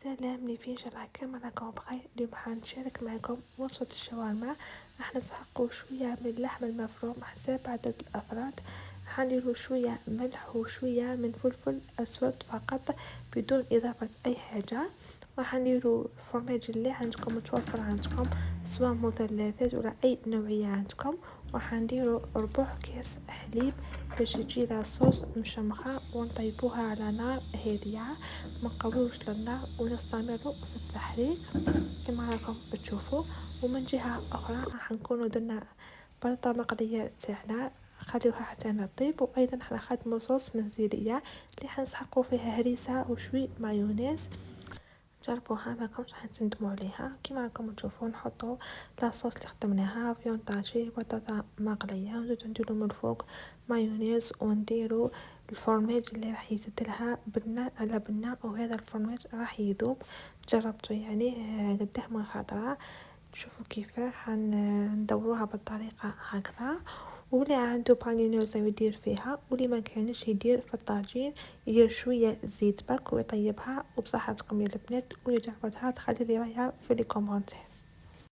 سلام لي فين راكم راكم بخير. اليوم حنشارك معكم وصفة الشاورما. راح نسحقوا شوية من اللحم المفروم حسب عدد الأفراد. حنديروا شوية ملح وشوية من فلفل أسود فقط بدون إضافة أي حاجة. راح نديروا الفرماج اللي عندكم متوفر عندكم سواء مثلثات ولا أي نوعية عندكم. راح نديروا ربع كاس حليب باش يجي لها صوص مشمخة ونطيبوها على نار هادية، ما نقويوش للنار ونستمروا في التحريك كما راكم تشوفوا. ومن جهة أخرى راح نكونوا درنا بطاطا مقلية تاعنا خليوها حتى نطيب، وايضا حنخدموا صوص منزلية اللي حنسحقوا فيها هريسة وشوي مايونيز. جربوها ماكم راح تندموا عليها. كما راكم تشوفوا نحطوا لاصوص اللي خدمناها فيون طاشي بطاطا مقليه ونزيدو نديرو من الفوق مايونيز ونديرو الفرماج اللي راح يزيد لها بنه على بنه، وهذا الفرماج راح يذوب. جربته يعني قداه من خطره. تشوفوا كيف ندوروها بالطريقه هكذا. واللي عنده بانينوزا يدير فيها، واللي ما كانش يدير في الطاجين يدير شويه زيت برك ويطيبها. وبصحتكم يا البنات، ويجربتها تخلي لي رايها في لي كومونتير.